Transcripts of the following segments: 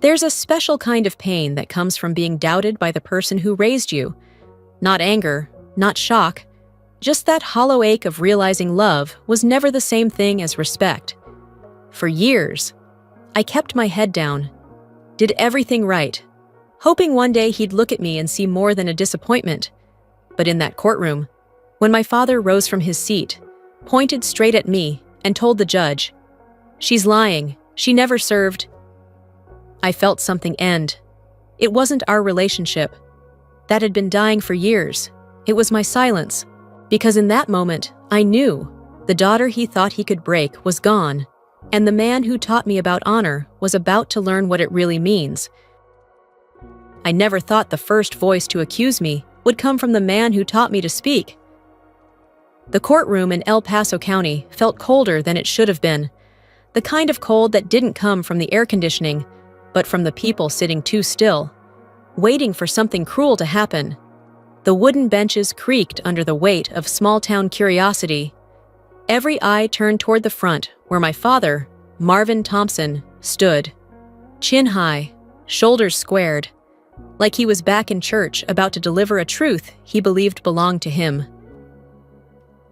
There's a special kind of pain that comes from being doubted by the person who raised you. Not anger, not shock, just that hollow ache of realizing love was never the same thing as respect. For years, I kept my head down, did everything right, hoping one day he'd look at me and see more than a disappointment. But in that courtroom, when my father rose from his seat, pointed straight at me, and told the judge, "She's lying, she never served," I felt something end. It wasn't our relationship. That had been dying for years. It was my silence. Because in that moment, I knew the daughter he thought he could break was gone, and the man who taught me about honor was about to learn what it really means. I never thought the first voice to accuse me would come from the man who taught me to speak. The courtroom in El Paso County felt colder than it should have been. The kind of cold that didn't come from the air conditioning, but from the people sitting too still, waiting for something cruel to happen. The wooden benches creaked under the weight of small-town curiosity. Every eye turned toward the front, where my father, Marvin Thompson, stood. Chin high, shoulders squared, like he was back in church about to deliver a truth he believed belonged to him.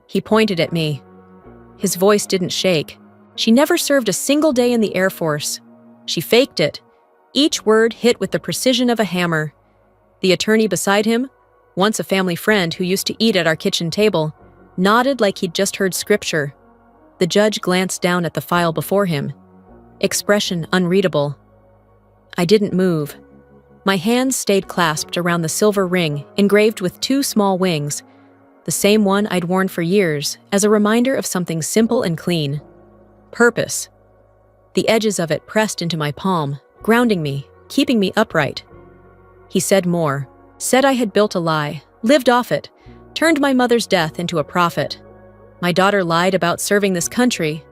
He pointed at me. His voice didn't shake. She never served a single day in the Air Force. She faked it. Each word hit with the precision of a hammer. The attorney beside him, once a family friend who used to eat at our kitchen table, nodded like he'd just heard scripture. The judge glanced down at the file before him, expression unreadable. I didn't move. My hands stayed clasped around the silver ring engraved with two small wings, the same one I'd worn for years as a reminder of something simple and clean. Purpose. The edges of it pressed into my palm, grounding me, keeping me upright. He said more. Said I had built a lie, lived off it, turned my mother's death into a profit. My daughter lied about serving this country.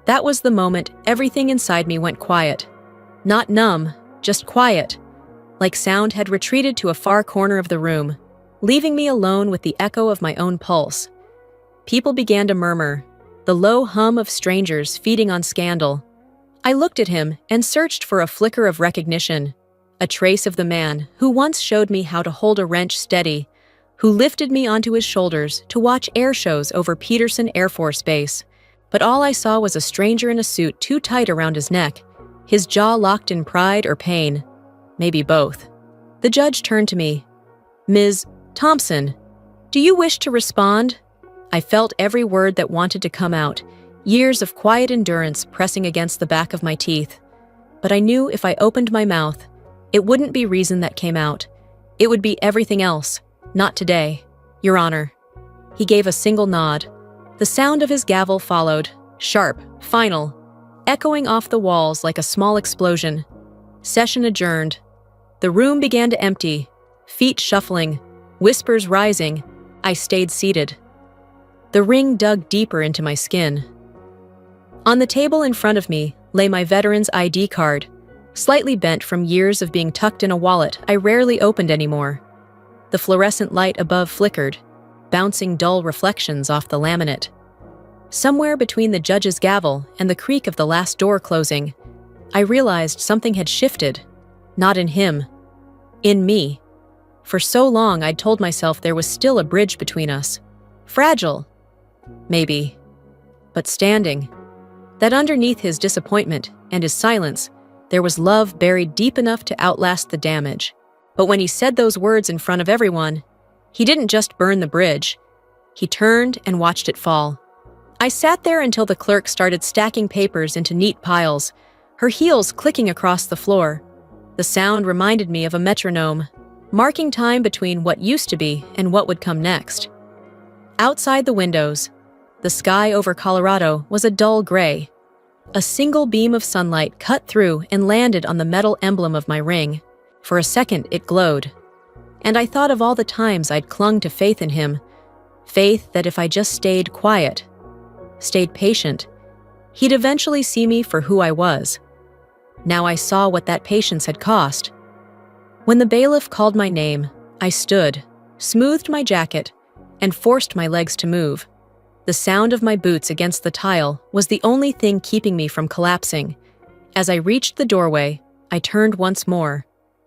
That was the moment everything inside me went quiet. Not numb, just quiet, like sound had retreated to a far corner of the room, leaving me alone with the echo of my own pulse. People began to murmur, the low hum of strangers feeding on scandal. I looked at him and searched for a flicker of recognition. A trace of the man who once showed me how to hold a wrench steady, who lifted me onto his shoulders to watch air shows over Peterson Air Force Base. But all I saw was a stranger in a suit too tight around his neck, his jaw locked in pride or pain. Maybe both. The judge turned to me. "Ms. Thompson, do you wish to respond?" I felt every word that wanted to come out, years of quiet endurance pressing against the back of my teeth. But I knew if I opened my mouth, it wouldn't be reason that came out. It would be everything else. Not today, Your Honor. He gave a single nod. The sound of his gavel followed, sharp, final, echoing off the walls like a small explosion. Session adjourned. The room began to empty, feet shuffling, whispers rising. I stayed seated. The ring dug deeper into my skin. On the table in front of me lay my veteran's ID card, slightly bent from years of being tucked in a wallet I rarely opened anymore. The fluorescent light above flickered, bouncing dull reflections off the laminate. Somewhere between the judge's gavel and the creak of the last door closing, I realized something had shifted. Not in him. In me. For so long I'd told myself there was still a bridge between us. Fragile. Maybe. But standing. That underneath his disappointment and his silence, there was love buried deep enough to outlast the damage. But when he said those words in front of everyone, he didn't just burn the bridge. He turned and watched it fall. I sat there until the clerk started stacking papers into neat piles, her heels clicking across the floor. The sound reminded me of a metronome, marking time between what used to be and what would come next. Outside the windows, the sky over Colorado was a dull gray. A single beam of sunlight cut through and landed on the metal emblem of my ring. For a second, it glowed. And I thought of all the times I'd clung to faith in him. Faith that if I just stayed quiet, stayed patient, he'd eventually see me for who I was. Now I saw what that patience had cost. When the bailiff called my name, I stood, smoothed my jacket, and forced my legs to move. The sound of my boots against the tile was the only thing keeping me from collapsing. As I reached the doorway, I turned once more.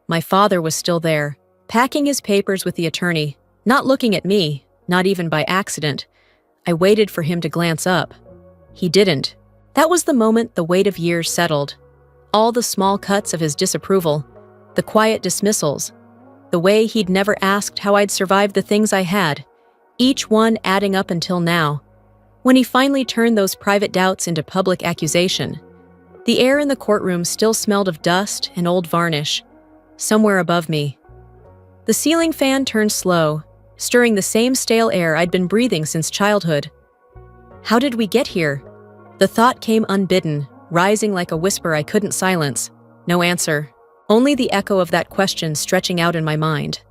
My father was still there, packing his papers with the attorney, not looking at me, not even by accident. I waited for him to glance up. He didn't. That was the moment the weight of years settled. All the small cuts of his disapproval, the quiet dismissals, the way he'd never asked how I'd survived the things I had, each one adding up until now. When he finally turned those private doubts into public accusation, the air in the courtroom still smelled of dust and old varnish. Somewhere above me, the ceiling fan turned slow, stirring the same stale air I'd been breathing since childhood. How did we get here? The thought came unbidden, rising like a whisper I couldn't silence. No answer. Only the echo of that question stretching out in my mind.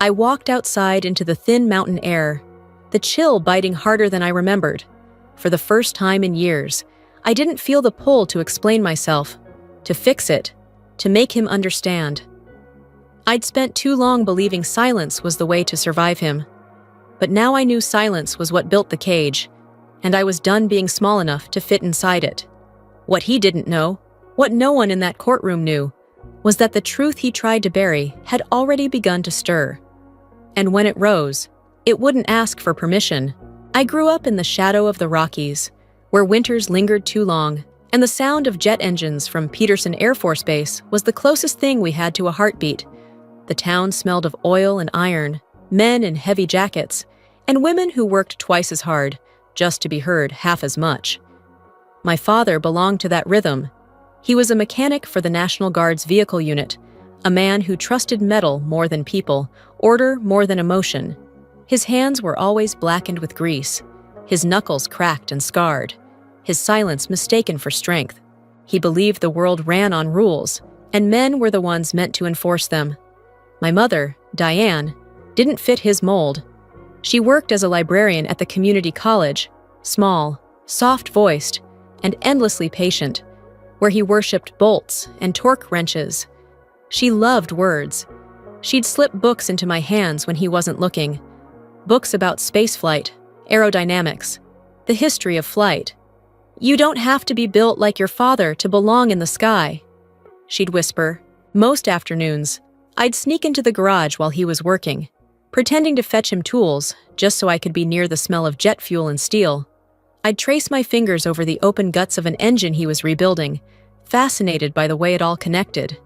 I walked outside into the thin mountain air, the chill biting harder than I remembered. For the first time in years, I didn't feel the pull to explain myself, to fix it, to make him understand. I'd spent too long believing silence was the way to survive him. But now I knew silence was what built the cage, and I was done being small enough to fit inside it. What he didn't know, what no one in that courtroom knew, was that the truth he tried to bury had already begun to stir. And when it rose, it wouldn't ask for permission. I grew up in the shadow of the Rockies, where winters lingered too long, and the sound of jet engines from Peterson Air Force Base was the closest thing we had to a heartbeat. The town smelled of oil and iron, men in heavy jackets, and women who worked twice as hard, just to be heard half as much. My father belonged to that rhythm. He was a mechanic for the National Guard's vehicle unit, a man who trusted metal more than people, order more than emotion. His hands were always blackened with grease, his knuckles cracked and scarred, his silence mistaken for strength. He believed the world ran on rules, and men were the ones meant to enforce them. My mother, Diane, didn't fit his mold. She worked as a librarian at the community college, small, soft-voiced, and endlessly patient, where he worshipped bolts and torque wrenches. She loved words. She'd slip books into my hands when he wasn't looking. Books about spaceflight, aerodynamics, the history of flight. "You don't have to be built like your father to belong in the sky," she'd whisper. Most afternoons, I'd sneak into the garage while he was working, pretending to fetch him tools just so I could be near the smell of jet fuel and steel. I'd trace my fingers over the open guts of an engine he was rebuilding, fascinated by the way it all connected.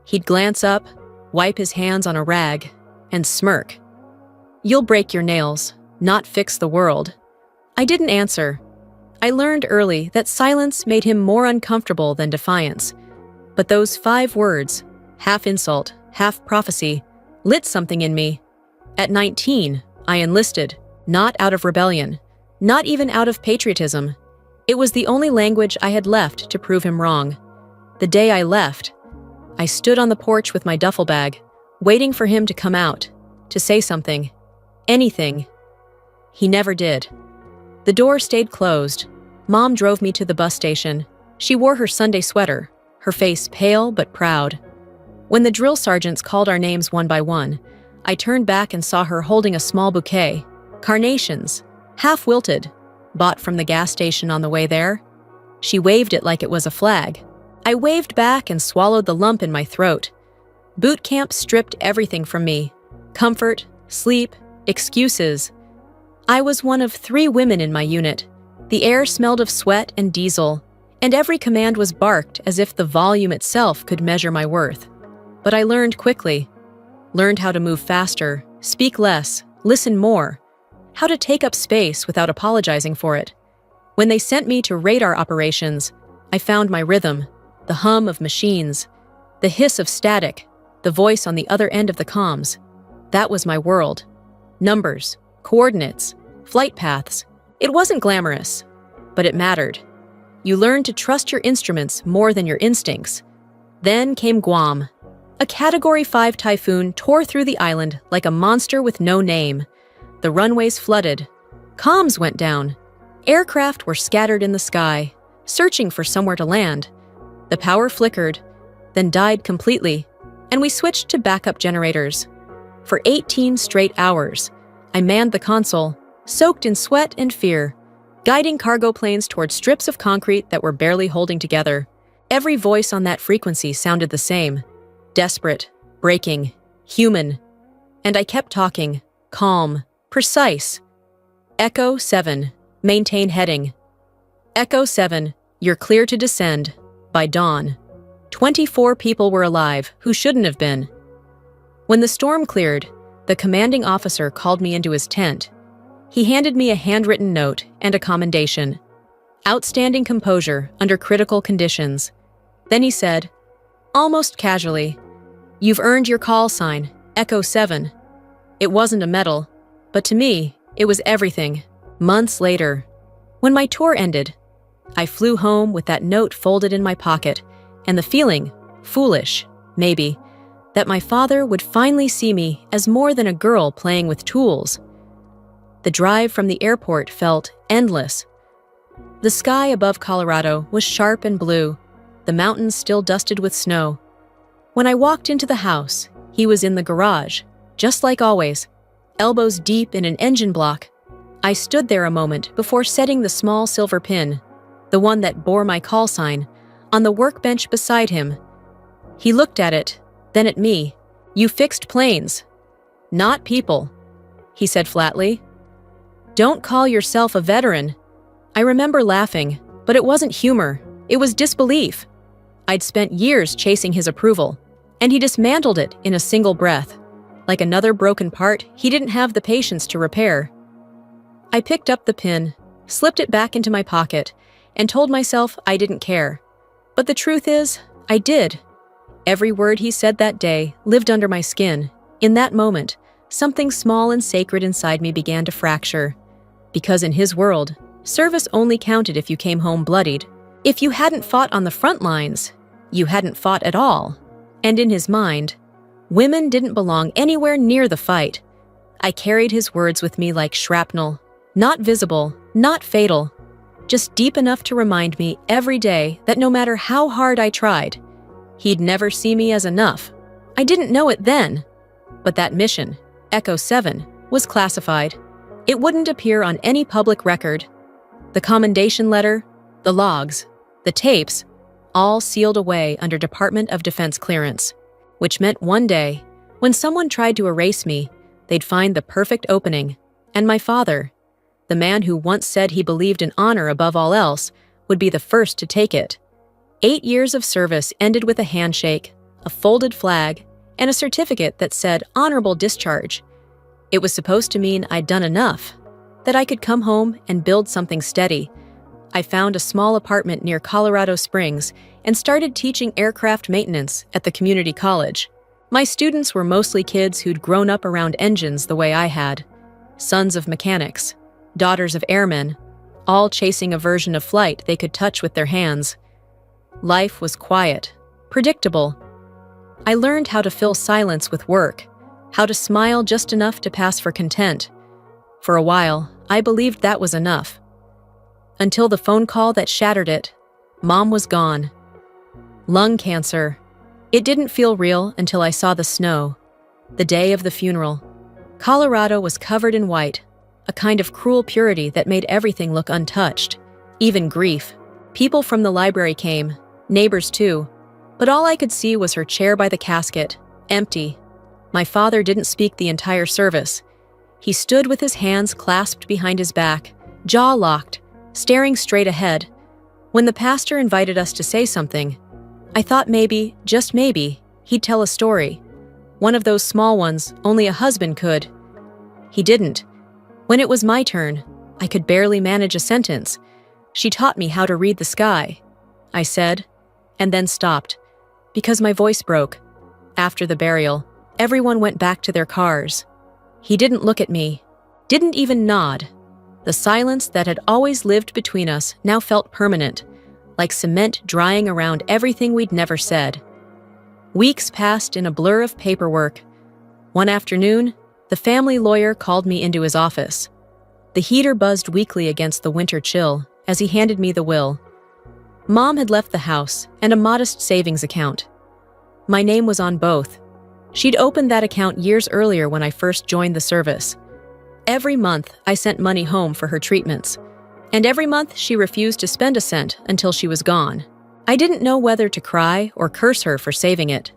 He'd glance up, wipe his hands on a rag, and smirk. "You'll break your nails, not fix the world." I didn't answer. I learned early that silence made him more uncomfortable than defiance. But those 5 words, half insult, half prophecy, lit something in me. At 19, I enlisted, not out of rebellion, not even out of patriotism. It was the only language I had left to prove him wrong. The day I left, I stood on the porch with my duffel bag, waiting for him to come out, to say something, anything. He never did. The door stayed closed. Mom drove me to the bus station. She wore her Sunday sweater, her face pale but proud. When the drill sergeants called our names one by one, I turned back and saw her holding a small bouquet, carnations, half wilted, bought from the gas station on the way there. She waved it like it was a flag. I waved back and swallowed the lump in my throat. Boot camp stripped everything from me. Comfort, sleep, excuses. I was one of 3 women in my unit. The air smelled of sweat and diesel, and every command was barked as if the volume itself could measure my worth. But I learned quickly. Learned how to move faster, speak less, listen more. How to take up space without apologizing for it. When they sent me to radar operations, I found my rhythm, the hum of machines, the hiss of static, the voice on the other end of the comms. That was my world. Numbers, coordinates, flight paths. It wasn't glamorous, but it mattered. You learned to trust your instruments more than your instincts. Then came Guam. A Category 5 typhoon tore through the island like a monster with no name. The runways flooded. Comms went down. Aircraft were scattered in the sky, searching for somewhere to land. The power flickered, then died completely, and we switched to backup generators. For 18 straight hours, I manned the console, soaked in sweat and fear, guiding cargo planes toward strips of concrete that were barely holding together. Every voice on that frequency sounded the same: desperate, breaking, human. And I kept talking, calm, precise. Echo 7, maintain heading. Echo 7, you're clear to descend, by dawn. 24 people were alive who shouldn't have been. When the storm cleared, the commanding officer called me into his tent. He handed me a handwritten note and a commendation. Outstanding composure under critical conditions. Then he said, almost casually, "You've earned your call sign, Echo 7. It wasn't a medal, but to me, it was everything. Months later, when my tour ended, I flew home with that note folded in my pocket and the feeling, foolish, maybe, that my father would finally see me as more than a girl playing with tools. The drive from the airport felt endless. The sky above Colorado was sharp and blue, the mountains still dusted with snow. When I walked into the house, he was in the garage, just like always, elbows deep in an engine block. I stood there a moment before setting the small silver pin, the one that bore my call sign, on the workbench beside him. He looked at it, then at me. "You fixed planes, not people," he said flatly. "Don't call yourself a veteran." I remember laughing, but it wasn't humor, it was disbelief. I'd spent years chasing his approval, and he dismantled it in a single breath. Like another broken part he didn't have the patience to repair. I picked up the pin, slipped it back into my pocket, and told myself I didn't care. But the truth is, I did. Every word he said that day lived under my skin. In that moment, something small and sacred inside me began to fracture. Because in his world, service only counted if you came home bloodied. If you hadn't fought on the front lines, you hadn't fought at all. And in his mind, women didn't belong anywhere near the fight. I carried his words with me like shrapnel, not visible, not fatal, just deep enough to remind me every day that no matter how hard I tried, he'd never see me as enough. I didn't know it then, but that mission, Echo 7, was classified. It wouldn't appear on any public record. The commendation letter, the logs, the tapes, all sealed away under Department of Defense clearance, which meant one day, when someone tried to erase me, they'd find the perfect opening, and my father, the man who once said he believed in honor above all else, would be the first to take it. 8 years of service ended with a handshake, a folded flag, and a certificate that said honorable discharge. It was supposed to mean I'd done enough, that I could come home and build something steady. I found a small apartment near Colorado Springs and started teaching aircraft maintenance at the community college. My students were mostly kids who'd grown up around engines the way I had. Sons of mechanics, daughters of airmen, all chasing a version of flight they could touch with their hands. Life was quiet, predictable. I learned how to fill silence with work, how to smile just enough to pass for content. For a while, I believed that was enough. Until the phone call that shattered it. Mom was gone. Lung cancer. It didn't feel real until I saw the snow. The day of the funeral. Colorado was covered in white, a kind of cruel purity that made everything look untouched, even grief. People from the library came, neighbors too, but all I could see was her chair by the casket, empty. My father didn't speak the entire service. He stood with his hands clasped behind his back, jaw locked, staring straight ahead. When the pastor invited us to say something, I thought maybe, just maybe, he'd tell a story. One of those small ones only a husband could. He didn't. When it was my turn, I could barely manage a sentence. "She taught me how to read the sky," I said, and then stopped, because my voice broke. After the burial, everyone went back to their cars. He didn't look at me, didn't even nod. The silence that had always lived between us now felt permanent, like cement drying around everything we'd never said. Weeks passed in a blur of paperwork. One afternoon, the family lawyer called me into his office. The heater buzzed weakly against the winter chill as he handed me the will. Mom had left the house and a modest savings account. My name was on both. She'd opened that account years earlier when I first joined the service. Every month, I sent money home for her treatments, and every month she refused to spend a cent until she was gone. I didn't know whether to cry or curse her for saving it.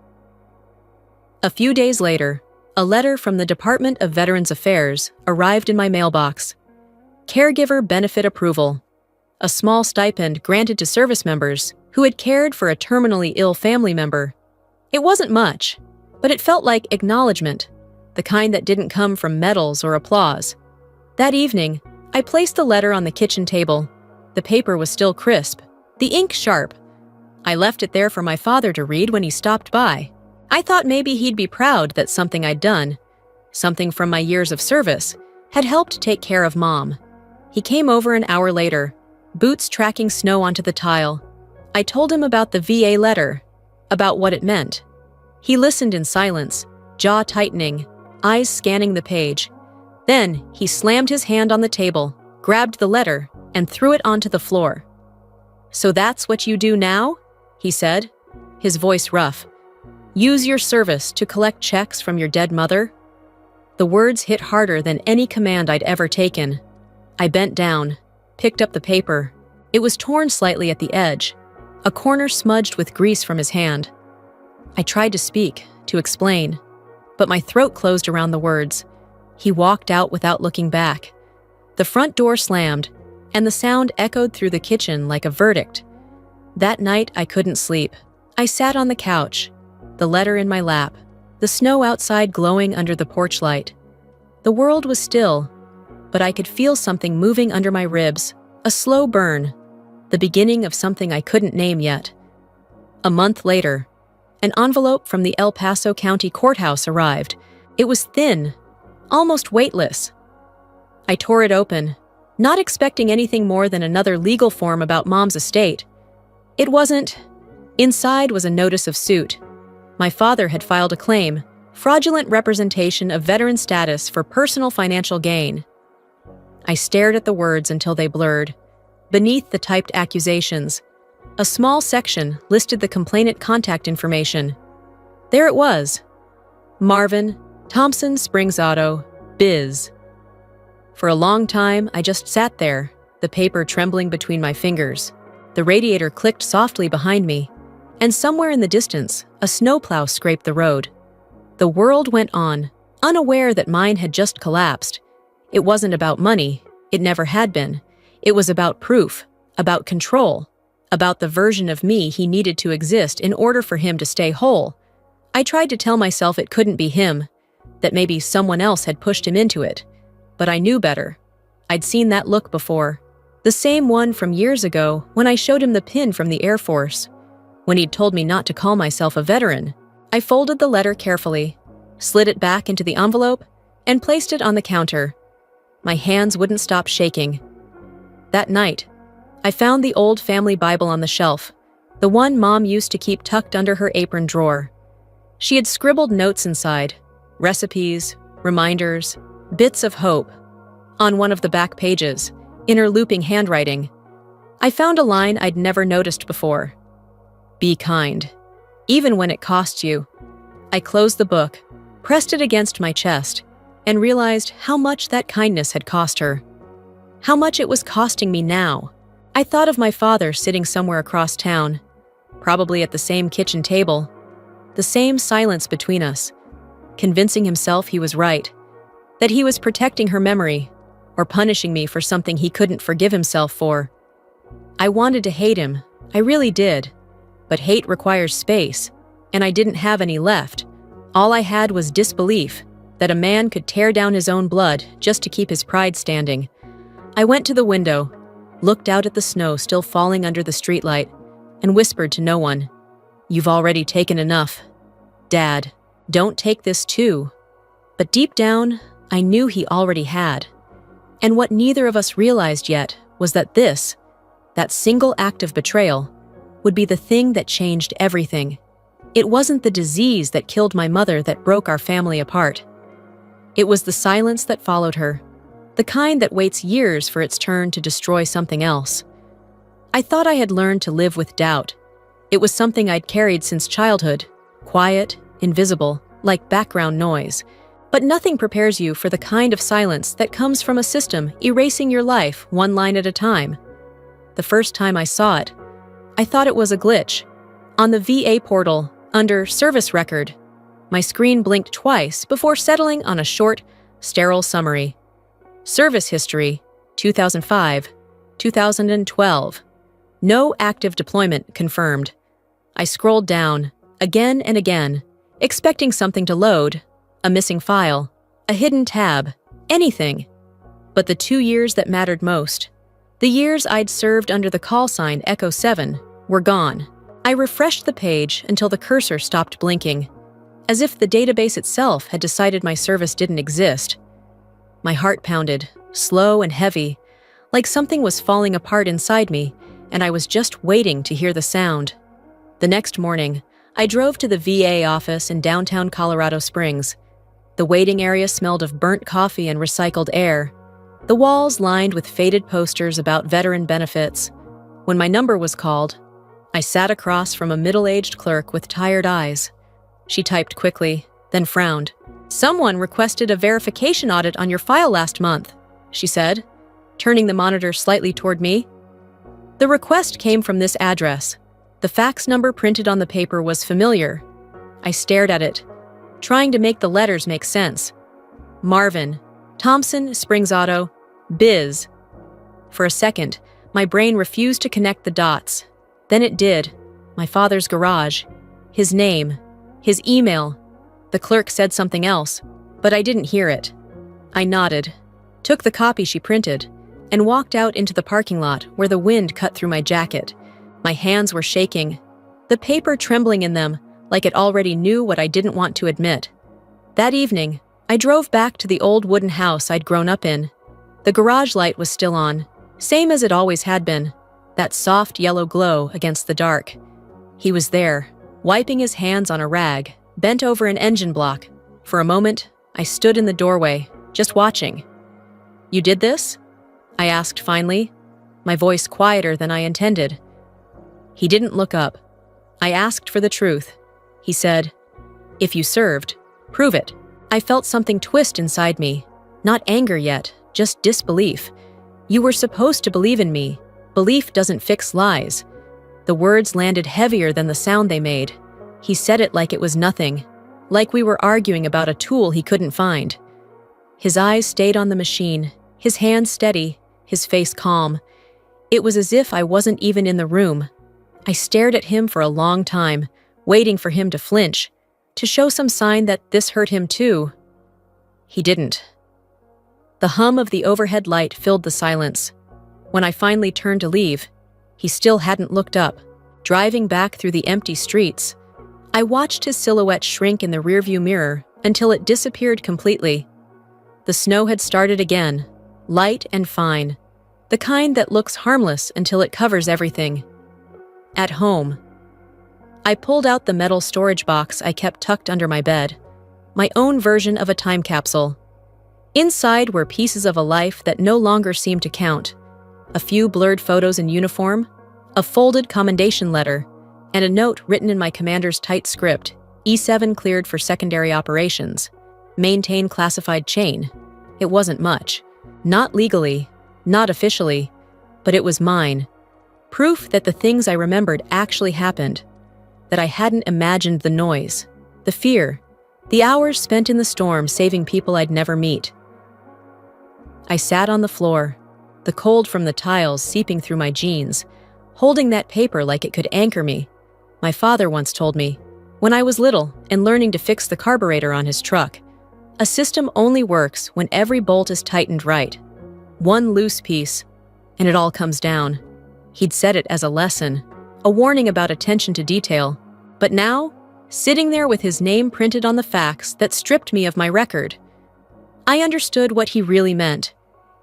A few days later, a letter from the Department of Veterans Affairs arrived in my mailbox. Caregiver benefit approval. A small stipend granted to service members who had cared for a terminally ill family member. It wasn't much, but it felt like acknowledgement, the kind that didn't come from medals or applause. That evening, I placed the letter on the kitchen table. The paper was still crisp, the ink sharp. I left it there for my father to read when he stopped by. I thought maybe he'd be proud that something I'd done, something from my years of service, had helped take care of Mom. He came over an hour later, boots tracking snow onto the tile. I told him about the VA letter, about what it meant. He listened in silence, jaw tightening, eyes scanning the page. Then he slammed his hand on the table, grabbed the letter, and threw it onto the floor. "So that's what you do now?" he said, his voice rough. "Use your service to collect checks from your dead mother?" The words hit harder than any command I'd ever taken. I bent down, picked up the paper. It was torn slightly at the edge, a corner smudged with grease from his hand. I tried to speak, to explain, but my throat closed around the words. He walked out without looking back. The front door slammed, and the sound echoed through the kitchen like a verdict. That night, I couldn't sleep. I sat on the couch, the letter in my lap, the snow outside glowing under the porch light. The world was still, but I could feel something moving under my ribs, a slow burn, the beginning of something I couldn't name yet. A month later, an envelope from the El Paso County Courthouse arrived. It was thin, almost weightless. I tore it open, not expecting anything more than another legal form about Mom's estate. It wasn't. Inside was a notice of suit. My father had filed a claim, fraudulent representation of veteran status for personal financial gain. I stared at the words until they blurred. Beneath the typed accusations, a small section listed the complainant contact information. There it was. Marvin, Thompson Springs Auto, Biz. For a long time, I just sat there, the paper trembling between my fingers. The radiator clicked softly behind me, and somewhere in the distance, a snowplow scraped the road. The world went on, unaware that mine had just collapsed. It wasn't about money. It never had been. It was about proof, about control, about the version of me he needed to exist in order for him to stay whole. I tried to tell myself it couldn't be him, that maybe someone else had pushed him into it. But I knew better. I'd seen that look before. The same one from years ago when I showed him the pin from the Air Force, when he'd told me not to call myself a veteran. I folded the letter carefully, slid it back into the envelope, and placed it on the counter. My hands wouldn't stop shaking. That night, I found the old family Bible on the shelf, the one Mom used to keep tucked under her apron drawer. She had scribbled notes inside, recipes, reminders, bits of hope. On one of the back pages, in her looping handwriting, I found a line I'd never noticed before. "Be kind, even when it costs you." I closed the book, pressed it against my chest, and realized how much that kindness had cost her. How much it was costing me now. I thought of my father sitting somewhere across town, probably at the same kitchen table, the same silence between us, convincing himself he was right, that he was protecting her memory, or punishing me for something he couldn't forgive himself for. I wanted to hate him, I really did, but hate requires space, and I didn't have any left. All I had was disbelief that a man could tear down his own blood just to keep his pride standing. I went to the window, looked out at the snow still falling under the streetlight, and whispered to no one, "You've already taken enough. Dad, don't take this too." But deep down, I knew he already had. And what neither of us realized yet was that this, that single act of betrayal, would be the thing that changed everything. It wasn't the disease that killed my mother that broke our family apart. It was the silence that followed her, the kind that waits years for its turn to destroy something else. I thought I had learned to live with doubt. It was something I'd carried since childhood, quiet, invisible, like background noise. But nothing prepares you for the kind of silence that comes from a system erasing your life one line at a time. The first time I saw it, I thought it was a glitch. On the VA portal, under Service Record, my screen blinked twice before settling on a short, sterile summary. Service history, 2005, 2012. No active deployment confirmed. I scrolled down, again and again, expecting something to load, a missing file, a hidden tab, anything. But the 2 years that mattered most, the years I'd served under the call sign Echo 7, were gone. I refreshed the page until the cursor stopped blinking, as if the database itself had decided my service didn't exist. My heart pounded, slow and heavy, like something was falling apart inside me, and I was just waiting to hear the sound. The next morning, I drove to the VA office in downtown Colorado Springs. The waiting area smelled of burnt coffee and recycled air, the walls lined with faded posters about veteran benefits. When my number was called, I sat across from a middle-aged clerk with tired eyes. She typed quickly, then frowned. "Someone requested a verification audit on your file last month," she said, turning the monitor slightly toward me. The request came from this address. The fax number printed on the paper was familiar. I stared at it, trying to make the letters make sense. Marvin, Thompson, Springs Auto, Biz. For a second, my brain refused to connect the dots. Then it did. My father's garage, his name, his email. The clerk said something else, but I didn't hear it. I nodded, took the copy she printed, and walked out into the parking lot where the wind cut through my jacket. My hands were shaking, the paper trembling in them like it already knew what I didn't want to admit. That evening, I drove back to the old wooden house I'd grown up in. The garage light was still on, same as it always had been, that soft yellow glow against the dark. He was there, wiping his hands on a rag, bent over an engine block. For a moment, I stood in the doorway, just watching. "You did this?" I asked finally, my voice quieter than I intended. He didn't look up. I asked for the truth. He said, "If you served, prove it." I felt something twist inside me. Not anger yet, just disbelief. "You were supposed to believe in me. Belief doesn't fix lies." The words landed heavier than the sound they made. He said it like it was nothing, like we were arguing about a tool he couldn't find. His eyes stayed on the machine, his hands steady, his face calm. It was as if I wasn't even in the room. I stared at him for a long time, waiting for him to flinch, to show some sign that this hurt him too. He didn't. The hum of the overhead light filled the silence. When I finally turned to leave, he still hadn't looked up, driving back through the empty streets. I watched his silhouette shrink in the rearview mirror until it disappeared completely. The snow had started again, light and fine, the kind that looks harmless until it covers everything. At home, I pulled out the metal storage box I kept tucked under my bed, my own version of a time capsule. Inside were pieces of a life that no longer seemed to count. A few blurred photos in uniform, a folded commendation letter, and a note written in my commander's tight script, E7 cleared for secondary operations. Maintain classified chain. It wasn't much. Not legally, not officially, but it was mine. Proof that the things I remembered actually happened. That I hadn't imagined the noise, the fear, the hours spent in the storm saving people I'd never meet. I sat on the floor, the cold from the tiles seeping through my jeans, holding that paper like it could anchor me. My father once told me, when I was little and learning to fix the carburetor on his truck, a system only works when every bolt is tightened right. One loose piece, and it all comes down. He'd said it as a lesson, a warning about attention to detail. But now, sitting there with his name printed on the fax that stripped me of my record, I understood what he really meant.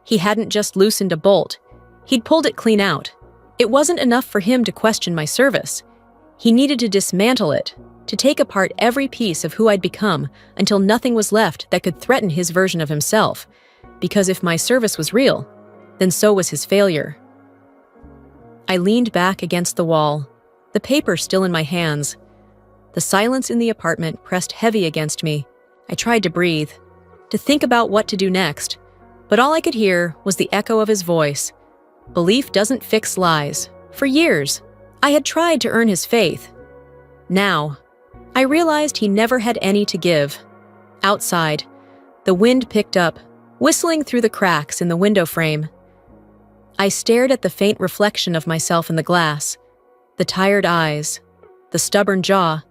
He hadn't just loosened a bolt, he'd pulled it clean out. It wasn't enough for him to question my service. He needed to dismantle it, to take apart every piece of who I'd become until nothing was left that could threaten his version of himself. Because if my service was real, then so was his failure. I leaned back against the wall, the paper still in my hands. The silence in the apartment pressed heavy against me. I tried to breathe, to think about what to do next, but all I could hear was the echo of his voice. Belief doesn't fix lies. For years, I had tried to earn his faith. Now, I realized he never had any to give. Outside, the wind picked up, whistling through the cracks in the window frame. I stared at the faint reflection of myself in the glass, the tired eyes, the stubborn jaw,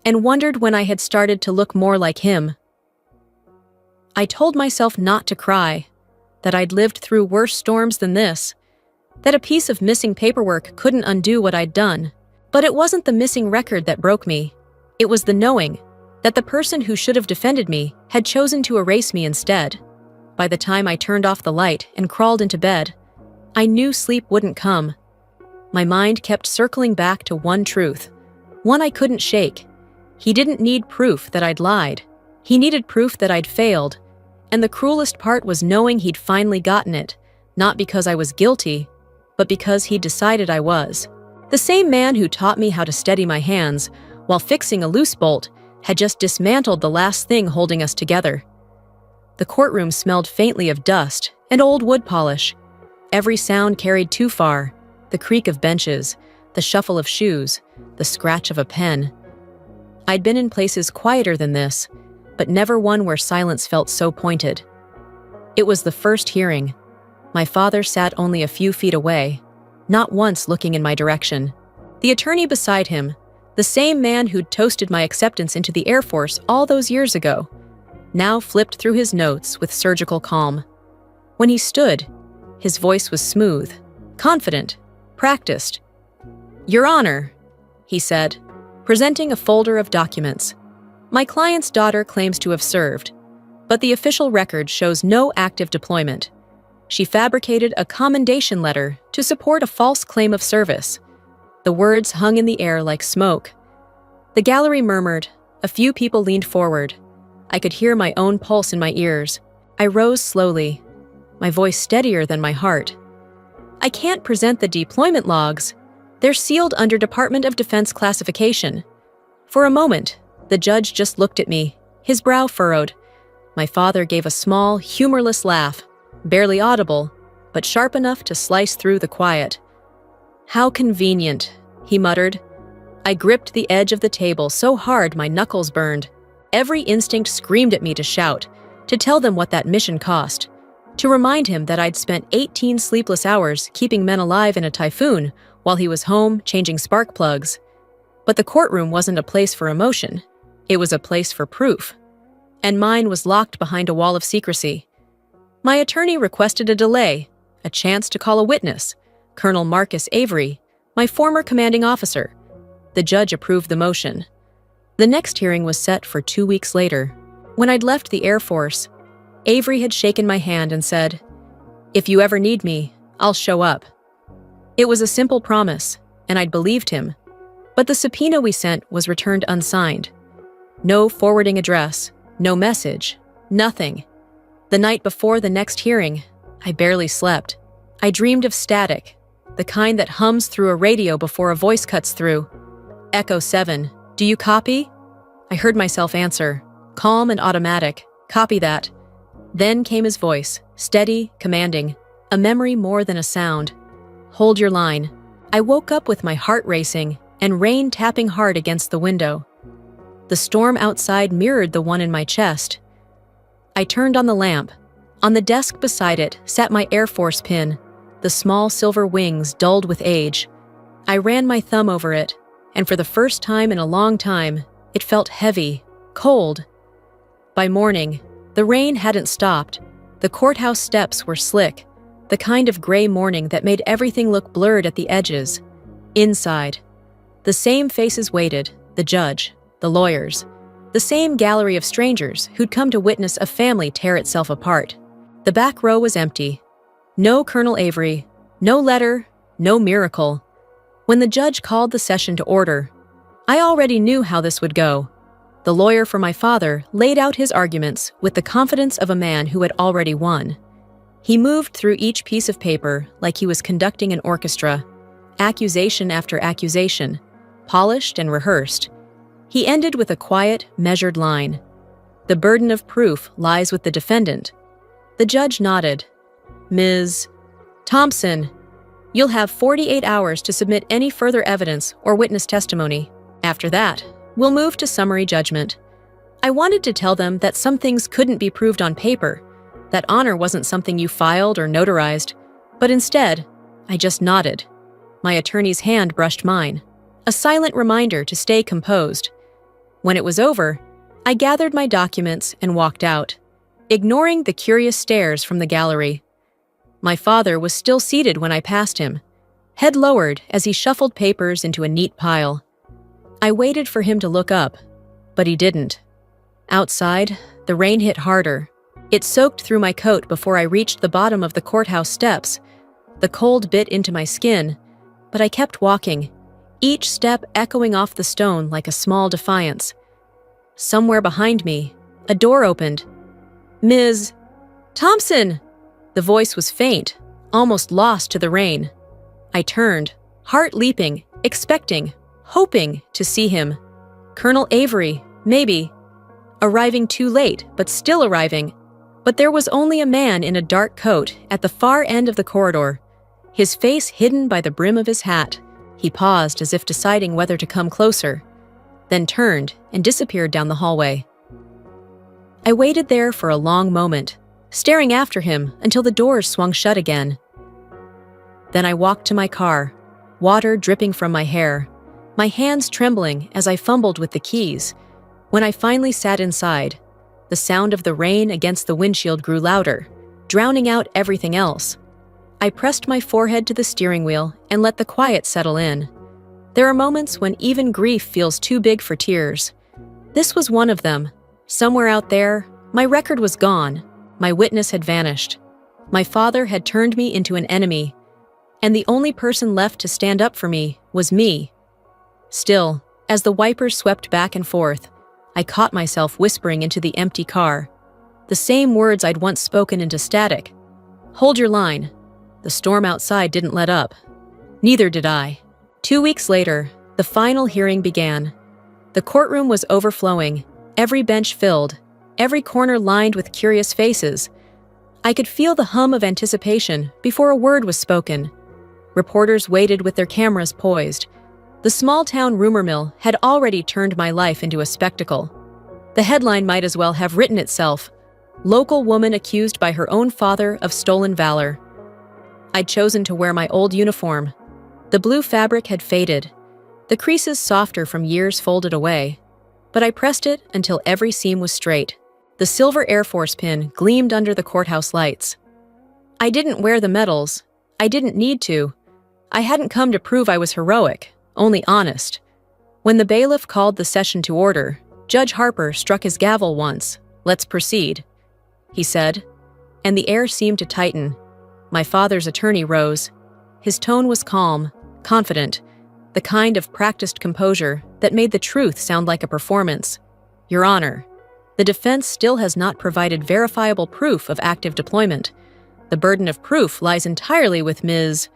and wondered when I had started to look more like him. I told myself not to cry, that I'd lived through worse storms than this, that a piece of missing paperwork couldn't undo what I'd done. But it wasn't the missing record that broke me. It was the knowing that the person who should have defended me had chosen to erase me instead. By the time I turned off the light and crawled into bed, I knew sleep wouldn't come. My mind kept circling back to one truth, one I couldn't shake. He didn't need proof that I'd lied. He needed proof that I'd failed. And the cruelest part was knowing he'd finally gotten it, not because I was guilty, but because he'd decided I was. The same man who taught me how to steady my hands while fixing a loose bolt had just dismantled the last thing holding us together. The courtroom smelled faintly of dust and old wood polish. Every sound carried too far: the creak of benches, the shuffle of shoes, the scratch of a pen. I'd been in places quieter than this, but never one where silence felt so pointed. It was the first hearing. My father sat only a few feet away, not once looking in my direction. The attorney beside him, the same man who'd toasted my acceptance into the Air Force all those years ago, now flipped through his notes with surgical calm. When he stood, his voice was smooth, confident, practiced. "Your Honor," he said, presenting a folder of documents. "My client's daughter claims to have served, but the official record shows no active deployment. She fabricated a commendation letter to support a false claim of service." The words hung in the air like smoke. The gallery murmured. A few people leaned forward. I could hear my own pulse in my ears. I rose slowly, my voice steadier than my heart. "I can't present the deployment logs. They're sealed under Department of Defense classification." For a moment, the judge just looked at me, his brow furrowed. My father gave a small, humorless laugh, barely audible, but sharp enough to slice through the quiet. "How convenient," he muttered. I gripped the edge of the table so hard my knuckles burned. Every instinct screamed at me to shout, to tell them what that mission cost, to remind him that I'd spent 18 sleepless hours keeping men alive in a typhoon while he was home changing spark plugs. But the courtroom wasn't a place for emotion. It was a place for proof. And mine was locked behind a wall of secrecy. My attorney requested a delay, a chance to call a witness, Colonel Marcus Avery, my former commanding officer. The judge approved the motion. The next hearing was set for 2 weeks later. When I'd left the Air Force, Avery had shaken my hand and said, "If you ever need me, I'll show up." It was a simple promise, and I'd believed him. But the subpoena we sent was returned unsigned. No forwarding address, no message, nothing. The night before the next hearing, I barely slept. I dreamed of static, the kind that hums through a radio before a voice cuts through. "Echo 7, do you copy?" I heard myself answer, calm and automatic, "Copy that." Then came his voice, steady, commanding, a memory more than a sound. "Hold your line." I woke up with my heart racing and rain tapping hard against the window. The storm outside mirrored the one in my chest. I turned on the lamp. On the desk beside it sat my Air Force pin, the small silver wings dulled with age. I ran my thumb over it, and for the first time in a long time, it felt heavy, cold. By morning, the rain hadn't stopped. The courthouse steps were slick, the kind of gray morning that made everything look blurred at the edges. Inside, the same faces waited, the judge, the lawyers, the same gallery of strangers who'd come to witness a family tear itself apart. The back row was empty. No Colonel Avery, no letter, no miracle. When the judge called the session to order, I already knew how this would go. The lawyer for my father laid out his arguments with the confidence of a man who had already won. He moved through each piece of paper like he was conducting an orchestra, accusation after accusation, polished and rehearsed. He ended with a quiet, measured line. "The burden of proof lies with the defendant." The judge nodded. "Ms. Thompson." You'll have 48 hours to submit any further evidence or witness testimony. After that, we'll move to summary judgment. I wanted to tell them that some things couldn't be proved on paper, that honor wasn't something you filed or notarized, but instead, I just nodded. My attorney's hand brushed mine, a silent reminder to stay composed. When it was over, I gathered my documents and walked out, ignoring the curious stares from the gallery. My father was still seated when I passed him, head lowered as he shuffled papers into a neat pile. I waited for him to look up, but he didn't. Outside, the rain hit harder. It soaked through my coat before I reached the bottom of the courthouse steps. The cold bit into my skin, but I kept walking, each step echoing off the stone like a small defiance. Somewhere behind me, a door opened. "Ms. Thompson!" The voice was faint, almost lost to the rain. I turned, heart leaping, expecting, hoping to see him. Colonel Avery, maybe. Arriving too late, but still arriving. But there was only a man in a dark coat at the far end of the corridor, his face hidden by the brim of his hat. He paused as if deciding whether to come closer, then turned and disappeared down the hallway. I waited there for a long moment, staring after him until the doors swung shut again. Then I walked to my car, water dripping from my hair, my hands trembling as I fumbled with the keys. When I finally sat inside, the sound of the rain against the windshield grew louder, drowning out everything else. I pressed my forehead to the steering wheel and let the quiet settle in. There are moments when even grief feels too big for tears. This was one of them. Somewhere out there, my record was gone. My witness had vanished. My father had turned me into an enemy, and the only person left to stand up for me was me. Still, as the wipers swept back and forth, I caught myself whispering into the empty car, the same words I'd once spoken into static. "Hold your line." The storm outside didn't let up. Neither did I. 2 weeks later, the final hearing began. The courtroom was overflowing, every bench filled, every corner lined with curious faces. I could feel the hum of anticipation before a word was spoken. Reporters waited with their cameras poised. The small-town rumor mill had already turned my life into a spectacle. The headline might as well have written itself, "Local woman accused by her own father of stolen valor." I'd chosen to wear my old uniform. The blue fabric had faded, the creases softer from years folded away, but I pressed it until every seam was straight. The silver Air Force pin gleamed under the courthouse lights. I didn't wear the medals. I didn't need to. I hadn't come to prove I was heroic, only honest. When the bailiff called the session to order, Judge Harper struck his gavel once. "Let's proceed," he said, and the air seemed to tighten. My father's attorney rose. His tone was calm, confident, the kind of practiced composure that made the truth sound like a performance. "Your Honor, the defense still has not provided verifiable proof of active deployment. The burden of proof lies entirely with Ms.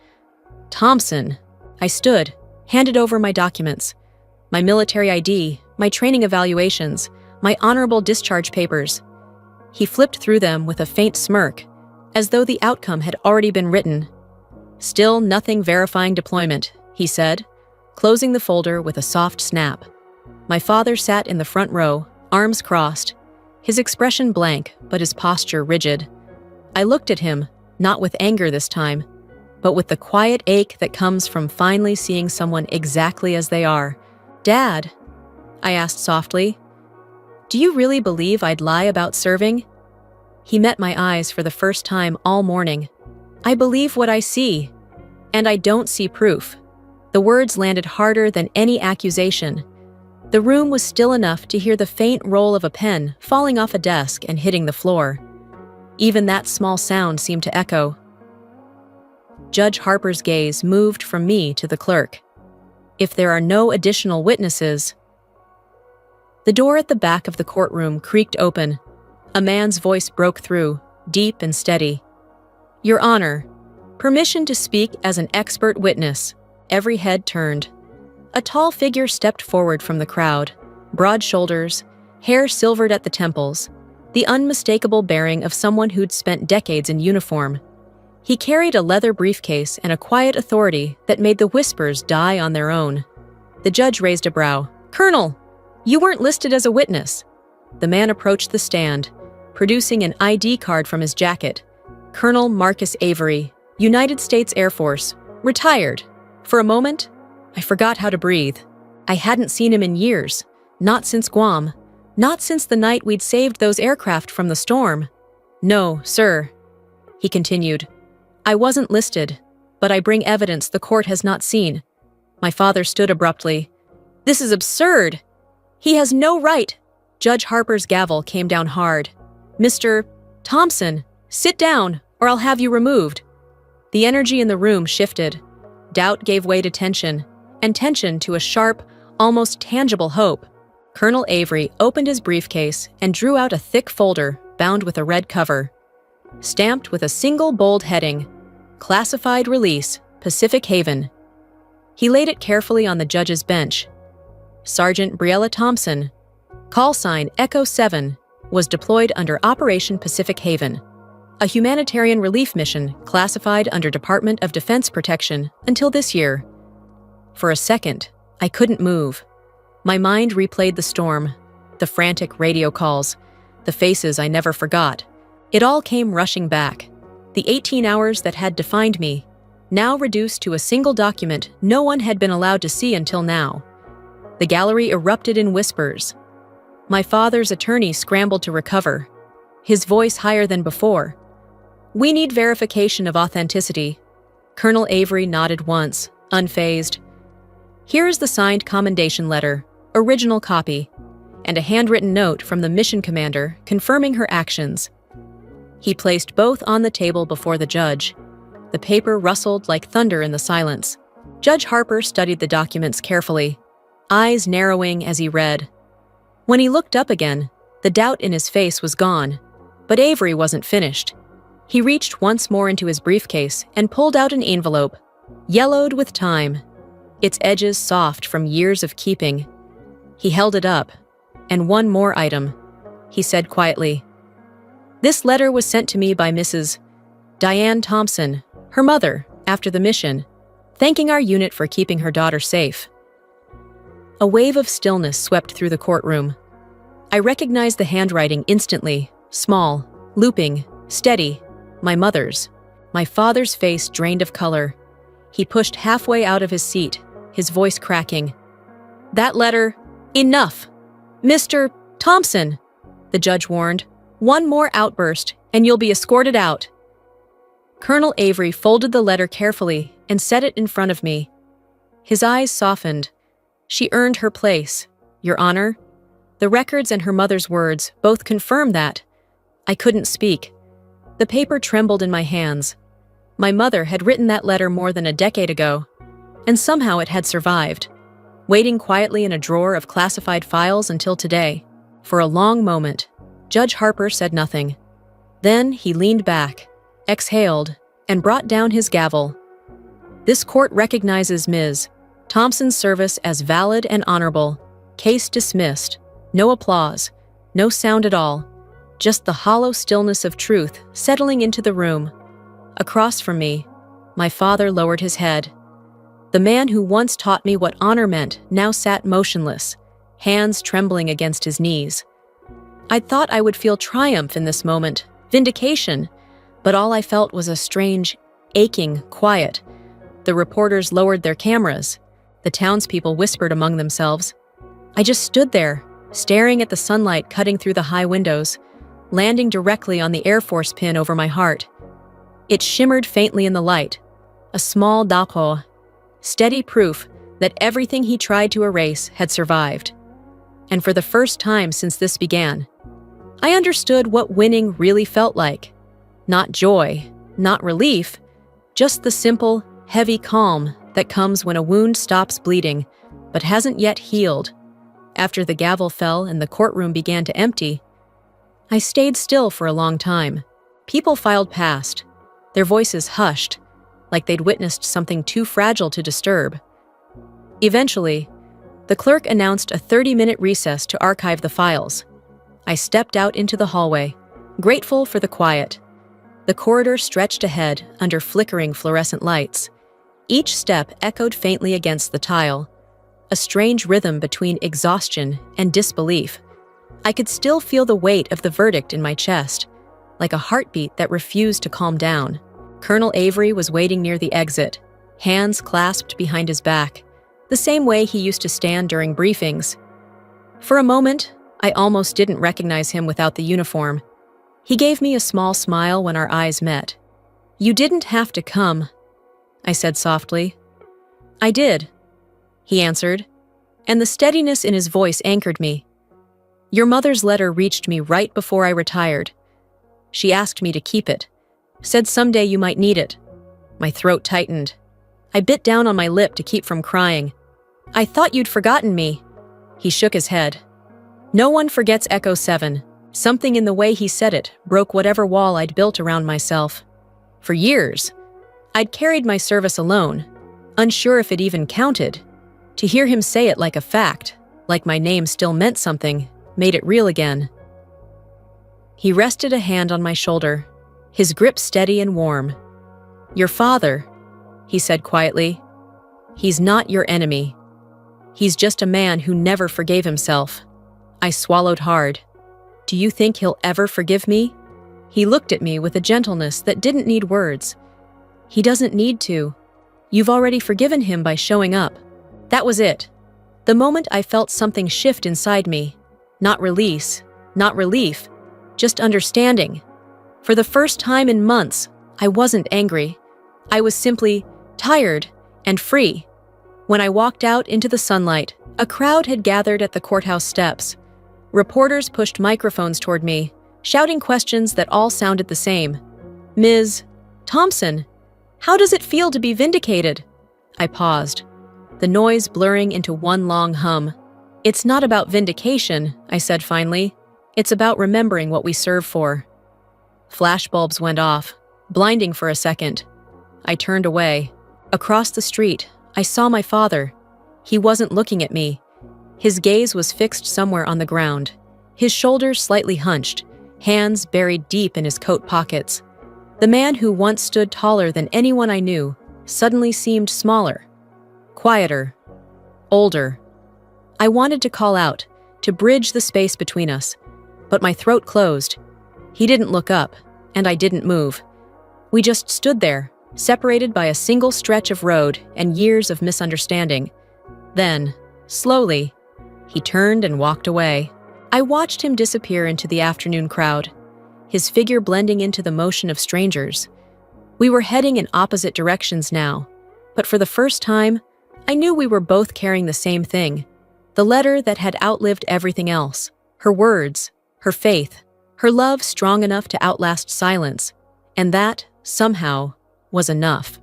Thompson." I stood, handed over my documents, my military ID, my training evaluations, my honorable discharge papers. He flipped through them with a faint smirk, as though the outcome had already been written. "Still nothing verifying deployment," he said, closing the folder with a soft snap. My father sat in the front row, arms crossed, his expression blank, but his posture rigid. I looked at him, not with anger this time, but with the quiet ache that comes from finally seeing someone exactly as they are. "Dad," I asked softly, "do you really believe I'd lie about serving?" He met my eyes for the first time all morning. "I believe what I see, and I don't see proof." The words landed harder than any accusation. The room was still enough to hear the faint roll of a pen falling off a desk and hitting the floor. Even that small sound seemed to echo. Judge Harper's gaze moved from me to the clerk. "If there are no additional witnesses..." The door at the back of the courtroom creaked open. A man's voice broke through, deep and steady. "Your Honor, permission to speak as an expert witness." Every head turned. A tall figure stepped forward from the crowd, broad shoulders, hair silvered at the temples, the unmistakable bearing of someone who'd spent decades in uniform. He carried a leather briefcase and a quiet authority that made the whispers die on their own. The judge raised a brow. "Colonel, you weren't listed as a witness." The man approached the stand, producing an ID card from his jacket. Colonel Marcus Avery, United States Air Force, retired. For a moment, I forgot how to breathe. I hadn't seen him in years, not since Guam, not since the night we'd saved those aircraft from the storm. "No, sir," he continued. "I wasn't listed, but I bring evidence the court has not seen." My father stood abruptly. "This is absurd! He has no right!" Judge Harper's gavel came down hard. "Mr. Thompson, sit down, or I'll have you removed." The energy in the room shifted. Doubt gave way to tension, and tension to a sharp, almost tangible hope. Colonel Avery opened his briefcase and drew out a thick folder bound with a red cover, stamped with a single bold heading, "Classified Release, Pacific Haven." He laid it carefully on the judge's bench. Sergeant Briella Thompson, call sign Echo 7, was deployed under Operation Pacific Haven, a humanitarian relief mission classified under Department of Defense protection until this year. For a second, I couldn't move. My mind replayed the storm, the frantic radio calls, the faces I never forgot. It all came rushing back. The 18 hours that had defined me, now reduced to a single document no one had been allowed to see until now. The gallery erupted in whispers. My father's attorney scrambled to recover, his voice higher than before. "We need verification of authenticity." Colonel Avery nodded once, unfazed. "Here is the signed commendation letter, original copy, and a handwritten note from the mission commander confirming her actions." He placed both on the table before the judge. The paper rustled like thunder in the silence. Judge Harper studied the documents carefully, eyes narrowing as he read. When he looked up again, the doubt in his face was gone, but Avery wasn't finished. He reached once more into his briefcase and pulled out an envelope, yellowed with time, its edges soft from years of keeping. He held it up. "And one more item," he said quietly. "This letter was sent to me by Mrs. Diane Thompson, her mother, after the mission, thanking our unit for keeping her daughter safe." A wave of stillness swept through the courtroom. I recognized the handwriting instantly, small, looping, steady, my mother's. My father's face drained of color. He pushed halfway out of his seat, his voice cracking. "That letter, enough! Mr. Thompson," the judge warned, "one more outburst, and you'll be escorted out." Colonel Avery folded the letter carefully and set it in front of me. His eyes softened. "She earned her place, Your Honor." The records and her mother's words both confirmed that. I couldn't speak. The paper trembled in my hands. My mother had written that letter more than a decade ago, and somehow it had survived, waiting quietly in a drawer of classified files until today. For a long moment, Judge Harper said nothing. Then he leaned back, exhaled, and brought down his gavel. "This court recognizes Ms. Thompson's service as valid and honorable. Case dismissed. No applause, no sound at all, just the hollow stillness of truth settling into the room." Across from me, my father lowered his head. The man who once taught me what honor meant now sat motionless, hands trembling against his knees. I'd thought I would feel triumph in this moment, vindication, but all I felt was a strange, aching quiet. The reporters lowered their cameras. The townspeople whispered among themselves. I just stood there, staring at the sunlight cutting through the high windows, landing directly on the Air Force pin over my heart. It shimmered faintly in the light, a small drapeau, steady proof that everything he tried to erase had survived. And for the first time since this began, I understood what winning really felt like. Not joy, not relief, just the simple, heavy calm that comes when a wound stops bleeding but hasn't yet healed. After the gavel fell and the courtroom began to empty, I stayed still for a long time. People filed past, their voices hushed, like they'd witnessed something too fragile to disturb. Eventually, the clerk announced a 30-minute recess to archive the files. I stepped out into the hallway, grateful for the quiet. The corridor stretched ahead under flickering fluorescent lights. Each step echoed faintly against the tile, a strange rhythm between exhaustion and disbelief. I could still feel the weight of the verdict in my chest, like a heartbeat that refused to calm down. Colonel Avery was waiting near the exit, hands clasped behind his back, the same way he used to stand during briefings. For a moment, I almost didn't recognize him without the uniform. He gave me a small smile when our eyes met. "You didn't have to come," I said softly. "I did," he answered, and the steadiness in his voice anchored me. "Your mother's letter reached me right before I retired. She asked me to keep it, said someday you might need it." My throat tightened. I bit down on my lip to keep from crying. "I thought you'd forgotten me." He shook his head. "No one forgets Echo 7. Something in the way he said it broke whatever wall I'd built around myself. For years, I'd carried my service alone, unsure if it even counted. To hear him say it like a fact, like my name still meant something, made it real again." He rested a hand on my shoulder, his grip steady and warm. "Your father," he said quietly, "he's not your enemy. He's just a man who never forgave himself." I swallowed hard. "Do you think he'll ever forgive me?" He looked at me with a gentleness that didn't need words. "He doesn't need to. You've already forgiven him by showing up." That was it. The moment I felt something shift inside me. Not release, not relief, just understanding. For the first time in months, I wasn't angry. I was simply tired and free. When I walked out into the sunlight, a crowd had gathered at the courthouse steps. Reporters pushed microphones toward me, shouting questions that all sounded the same. "Ms. Thompson, how does it feel to be vindicated?" I paused, the noise blurring into one long hum. "It's not about vindication," I said finally. "It's about remembering what we serve for." Flashbulbs went off, blinding for a second. I turned away. Across the street, I saw my father. He wasn't looking at me. His gaze was fixed somewhere on the ground, his shoulders slightly hunched, hands buried deep in his coat pockets. The man who once stood taller than anyone I knew suddenly seemed smaller, quieter, older. I wanted to call out, to bridge the space between us, but my throat closed. He didn't look up, and I didn't move. We just stood there, separated by a single stretch of road and years of misunderstanding. Then, slowly, he turned and walked away. I watched him disappear into the afternoon crowd, his figure blending into the motion of strangers. We were heading in opposite directions now, but for the first time, I knew we were both carrying the same thing. The letter that had outlived everything else. Her words, her faith, her love strong enough to outlast silence. And that, somehow, was enough.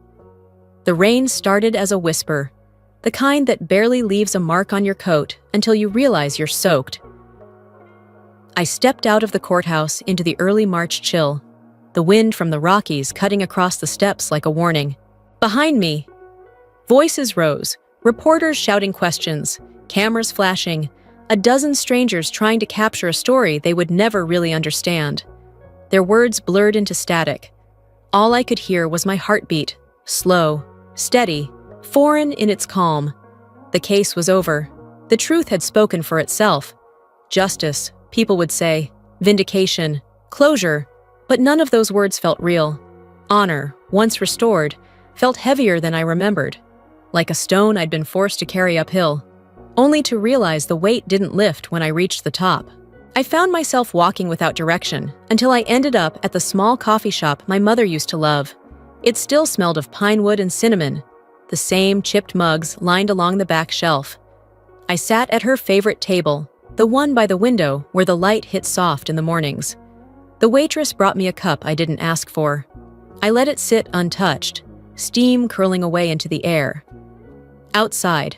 The rain started as a whisper, the kind that barely leaves a mark on your coat until you realize you're soaked. I stepped out of the courthouse into the early March chill, the wind from the Rockies cutting across the steps like a warning. Behind me, voices rose, reporters shouting questions, cameras flashing, a dozen strangers trying to capture a story they would never really understand. Their words blurred into static. All I could hear was my heartbeat, slow, steady, foreign in its calm. The case was over. The truth had spoken for itself. Justice, people would say, vindication, closure, but none of those words felt real. Honor, once restored, felt heavier than I remembered, like a stone I'd been forced to carry uphill, only to realize the weight didn't lift when I reached the top. I found myself walking without direction until I ended up at the small coffee shop my mother used to love. It still smelled of pine wood and cinnamon, the same chipped mugs lined along the back shelf. I sat at her favorite table, the one by the window where the light hit soft in the mornings. The waitress brought me a cup I didn't ask for. I let it sit untouched, steam curling away into the air. Outside,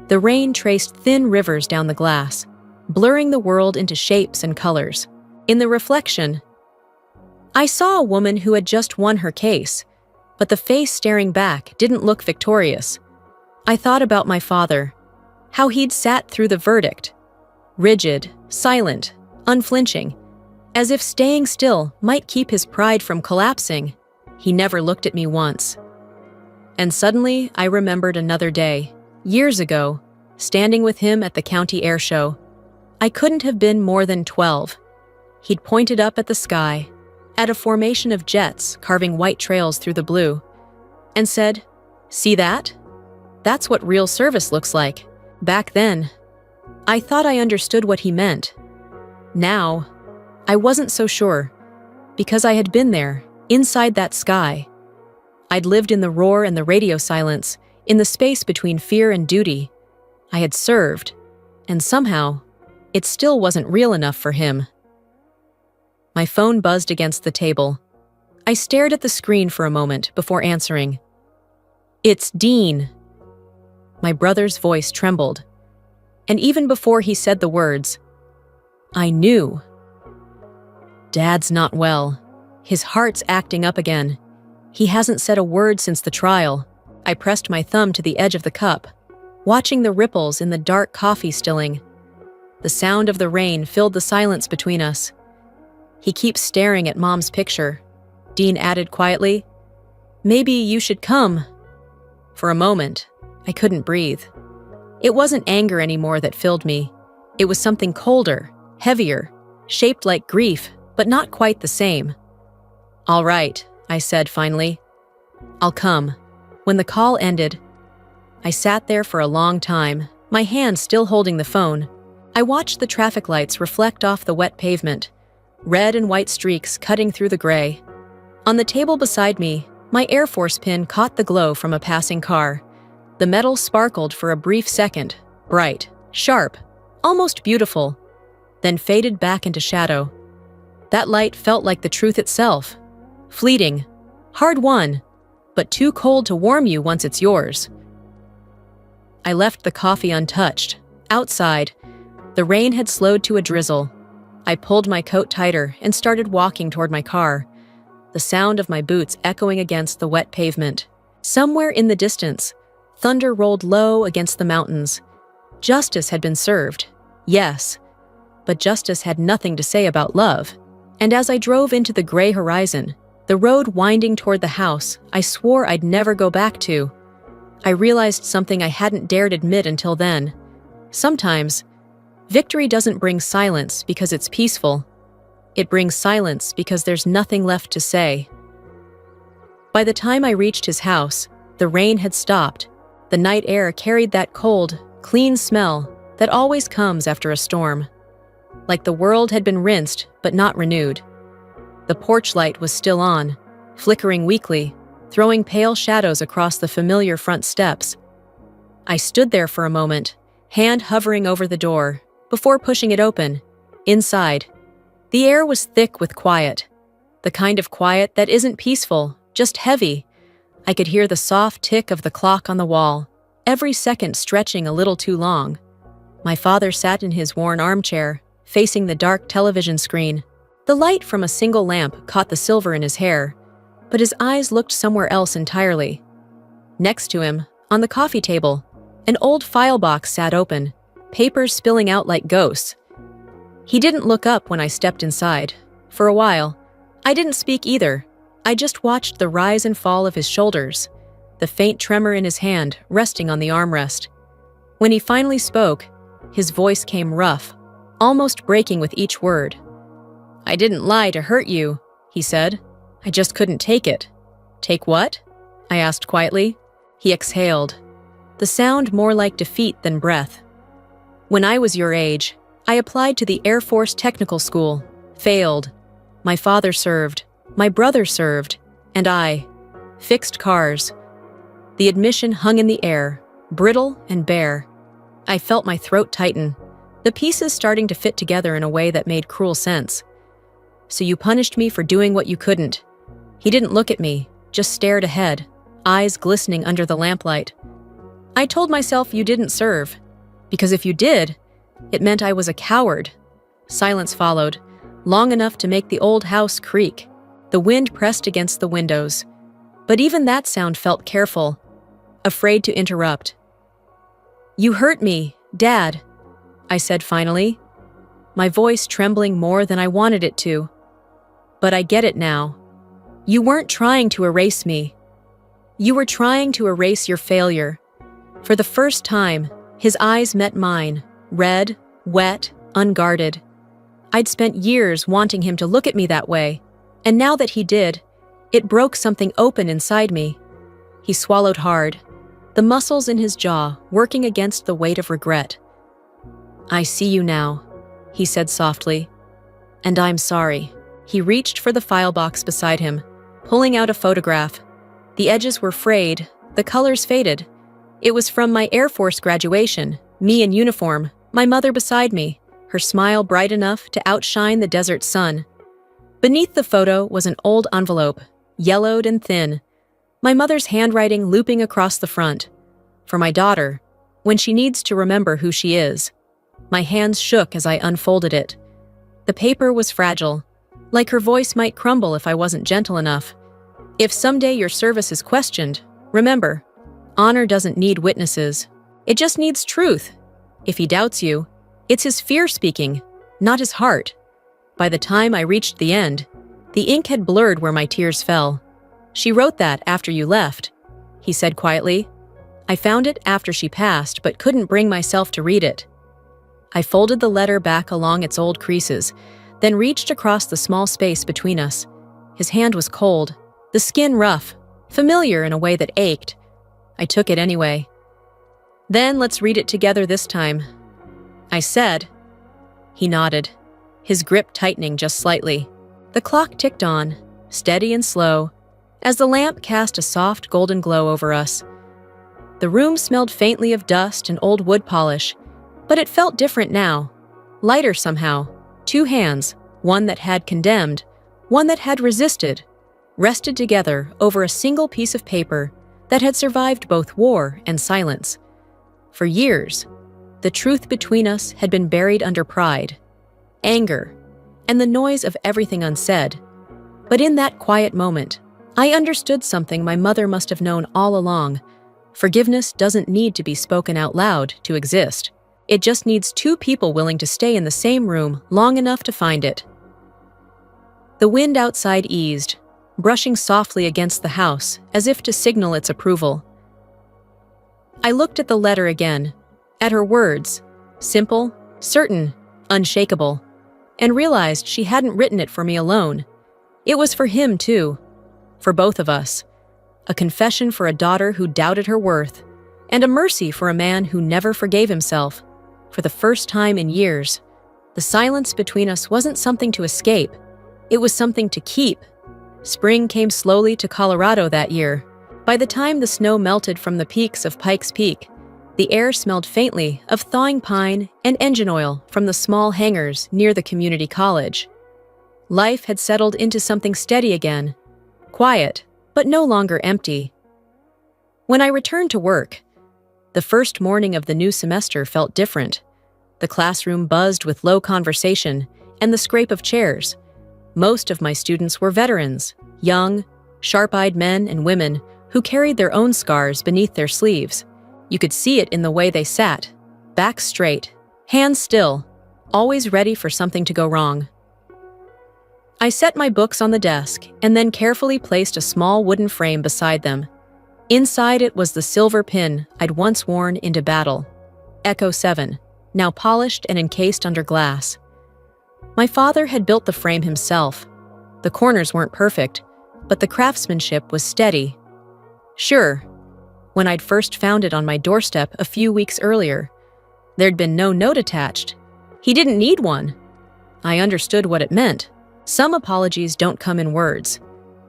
the rain traced thin rivers down the glass, blurring the world into shapes and colors. In the reflection, I saw a woman who had just won her case, but the face staring back didn't look victorious. I thought about my father, how he'd sat through the verdict, rigid, silent, unflinching. As if staying still might keep his pride from collapsing, he never looked at me once. And suddenly, I remembered another day, years ago, standing with him at the county air show. I couldn't have been more than 12. He'd pointed up at the sky, at a formation of jets carving white trails through the blue, and said, "See that? That's what real service looks like." Back then, I thought I understood what he meant. Now, I wasn't so sure, because I had been there, inside that sky. I'd lived in the roar and the radio silence, in the space between fear and duty. I had served, and somehow, it still wasn't real enough for him. My phone buzzed against the table. I stared at the screen for a moment before answering. "It's Dean." My brother's voice trembled, and even before he said the words, I knew. "Dad's not well. His heart's acting up again. He hasn't said a word since the trial." I pressed my thumb to the edge of the cup, watching the ripples in the dark coffee stilling. The sound of the rain filled the silence between us. "He keeps staring at Mom's picture," Dean added quietly. "Maybe you should come." For a moment, I couldn't breathe. It wasn't anger anymore that filled me. It was something colder, heavier, shaped like grief, but not quite the same. "All right," I said finally. "I'll come." When the call ended, I sat there for a long time, my hand still holding the phone. I watched the traffic lights reflect off the wet pavement, red and white streaks cutting through the gray. On the table beside me, my Air Force pin caught the glow from a passing car. The metal sparkled for a brief second, bright, sharp, almost beautiful, then faded back into shadow. That light felt like the truth itself. Fleeting, hard-won, but too cold to warm you once it's yours. I left the coffee untouched. Outside, the rain had slowed to a drizzle. I pulled my coat tighter and started walking toward my car, the sound of my boots echoing against the wet pavement. Somewhere in the distance, thunder rolled low against the mountains. Justice had been served, yes, but justice had nothing to say about love. And as I drove into the gray horizon, the road winding toward the house I swore I'd never go back to, I realized something I hadn't dared admit until then. Sometimes, victory doesn't bring silence because it's peaceful. It brings silence because there's nothing left to say. By the time I reached his house, the rain had stopped. The night air carried that cold, clean smell that always comes after a storm. Like the world had been rinsed but not renewed. The porch light was still on, flickering weakly, throwing pale shadows across the familiar front steps. I stood there for a moment, hand hovering over the door, before pushing it open. Inside, the air was thick with quiet. The kind of quiet that isn't peaceful, just heavy. I could hear the soft tick of the clock on the wall, every second stretching a little too long. My father sat in his worn armchair, facing the dark television screen. The light from a single lamp caught the silver in his hair, but his eyes looked somewhere else entirely. Next to him, on the coffee table, an old file box sat open, papers spilling out like ghosts. He didn't look up when I stepped inside. For a while, I didn't speak either. I just watched the rise and fall of his shoulders, the faint tremor in his hand resting on the armrest. When he finally spoke, his voice came rough, almost breaking with each word. "I didn't lie to hurt you," he said. "I just couldn't take it." "Take what?" I asked quietly. He exhaled, the sound more like defeat than breath. "When I was your age, I applied to the Air Force Technical School, failed. My father served, my brother served, and I fixed cars." The admission hung in the air, brittle and bare. I felt my throat tighten, the pieces starting to fit together in a way that made cruel sense. "So you punished me for doing what you couldn't." He didn't look at me, just stared ahead, eyes glistening under the lamplight. "I told myself you didn't serve, because if you did, it meant I was a coward." Silence followed, long enough to make the old house creak. The wind pressed against the windows, but even that sound felt careful, afraid to interrupt. "You hurt me, Dad," I said finally. my voice trembling more than I wanted it to. But I get it now. You weren't trying to erase me. You were trying to erase your failure. For the first time, his eyes met mine, red, wet, unguarded. I'd spent years wanting him to look at me that way, and now that he did, it broke something open inside me. He swallowed hard, the muscles in his jaw working against the weight of regret. "I see you now," he said softly. "And I'm sorry." He reached for the file box beside him, pulling out a photograph. The edges were frayed, the colors faded. It was from my Air Force graduation, me in uniform, my mother beside me, her smile bright enough to outshine the desert sun. Beneath the photo was an old envelope, yellowed and thin, my mother's handwriting looping across the front. For my daughter, when she needs to remember who she is. My hands shook as I unfolded it. The paper was fragile, like her voice might crumble if I wasn't gentle enough. If someday your service is questioned, remember, honor doesn't need witnesses. It just needs truth. If he doubts you, it's his fear speaking, not his heart. By the time I reached the end, the ink had blurred where my tears fell. "She wrote that after you left," he said quietly. "I found it after she passed, but couldn't bring myself to read it." I folded the letter back along its old creases, then reached across the small space between us. His hand was cold, the skin rough, familiar in a way that ached. I took it anyway. "Then let's read it together this time," I said. He nodded, his grip tightening just slightly. The clock ticked on, steady and slow, as the lamp cast a soft golden glow over us. The room smelled faintly of dust and old wood polish, but it felt different now, lighter somehow. Two hands, one that had condemned, one that had resisted, rested together over a single piece of paper that had survived both war and silence. For years, the truth between us had been buried under pride, anger, and the noise of everything unsaid. But in that quiet moment, I understood something my mother must have known all along. Forgiveness doesn't need to be spoken out loud to exist. It just needs two people willing to stay in the same room long enough to find it. The wind outside eased, brushing softly against the house as if to signal its approval. I looked at the letter again, at her words, simple, certain, unshakable, and realized she hadn't written it for me alone. It was for him too, for both of us. A confession for a daughter who doubted her worth, and a mercy for a man who never forgave himself. For the first time in years, the silence between us wasn't something to escape, it was something to keep. Spring came slowly to Colorado that year. By the time the snow melted from the peaks of Pikes Peak, the air smelled faintly of thawing pine and engine oil from the small hangars near the community college. Life had settled into something steady again, quiet, but no longer empty. When I returned to work, the first morning of the new semester felt different. The classroom buzzed with low conversation and the scrape of chairs. Most of my students were veterans, young, sharp-eyed men and women who carried their own scars beneath their sleeves. You could see it in the way they sat, back straight, hands still, always ready for something to go wrong. I set my books on the desk and then carefully placed a small wooden frame beside them. Inside it was the silver pin I'd once worn into battle, Echo 7, now polished and encased under glass. My father had built the frame himself. The corners weren't perfect, but the craftsmanship was steady. Sure, when I'd first found it on my doorstep a few weeks earlier, there'd been no note attached. He didn't need one. I understood what it meant. Some apologies don't come in words.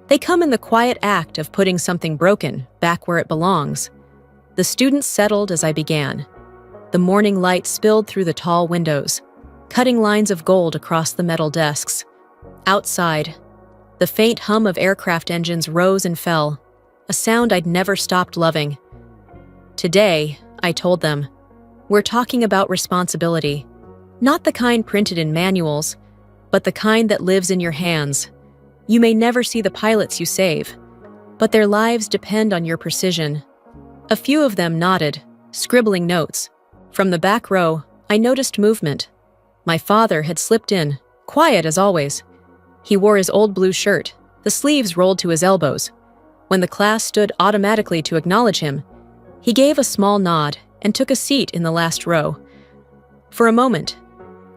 They come in the quiet act of putting something broken back where it belongs. The students settled as I began. The morning light spilled through the tall windows, cutting lines of gold across the metal desks. Outside, the faint hum of aircraft engines rose and fell, a sound I'd never stopped loving. Today, I told them, we're talking about responsibility, not the kind printed in manuals, but the kind that lives in your hands. You may never see the pilots you save, but their lives depend on your precision. A few of them nodded, scribbling notes. From the back row, I noticed movement. My father had slipped in, quiet as always. He wore his old blue shirt, the sleeves rolled to his elbows. When the class stood automatically to acknowledge him, he gave a small nod and took a seat in the last row. For a moment,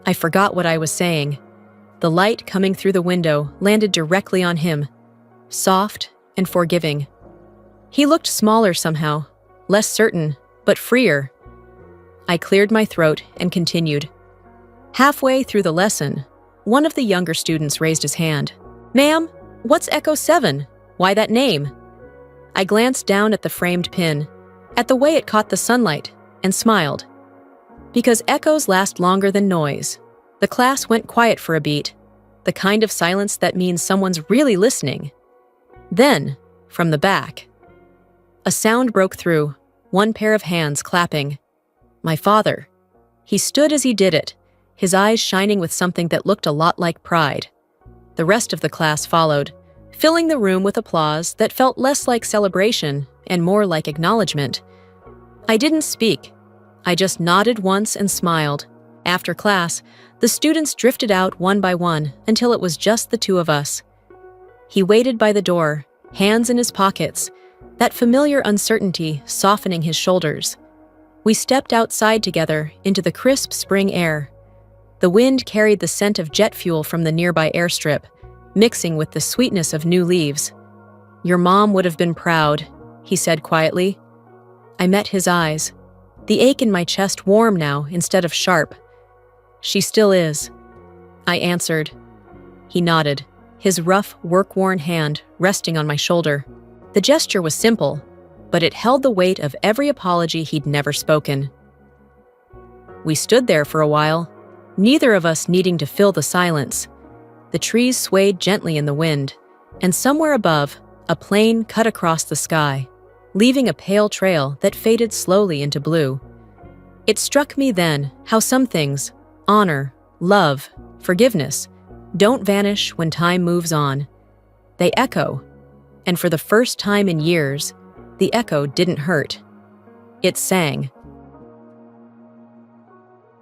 I forgot what I was saying. The light coming through the window landed directly on him, soft and forgiving. He looked smaller somehow, less certain, but freer. I cleared my throat and continued. Halfway through the lesson, one of the younger students raised his hand. "Ma'am, what's Echo 7? Why that name?" I glanced down at the framed pin, at the way it caught the sunlight, and smiled. Because echoes last longer than noise. The class went quiet for a beat, the kind of silence that means someone's really listening. Then, from the back, a sound broke through, one pair of hands clapping. My father. He stood as he did it, his eyes shining with something that looked a lot like pride. The rest of the class followed, filling the room with applause that felt less like celebration and more like acknowledgement. I didn't speak. I just nodded once and smiled. After class, the students drifted out one by one until it was just the two of us. He waited by the door, hands in his pockets, that familiar uncertainty softening his shoulders. We stepped outside together into the crisp spring air. The wind carried the scent of jet fuel from the nearby airstrip, mixing with the sweetness of new leaves. "Your mom would have been proud," he said quietly. I met his eyes, the ache in my chest warm now instead of sharp. "She still is," I answered. He nodded, his rough, work-worn hand resting on my shoulder. The gesture was simple, but it held the weight of every apology he'd never spoken. We stood there for a while, neither of us needing to fill the silence. The trees swayed gently in the wind, and somewhere above, a plane cut across the sky, leaving a pale trail that faded slowly into blue. It struck me then how some things, honor, love, forgiveness, don't vanish when time moves on. They echo, and for the first time in years, the echo didn't hurt. It sang.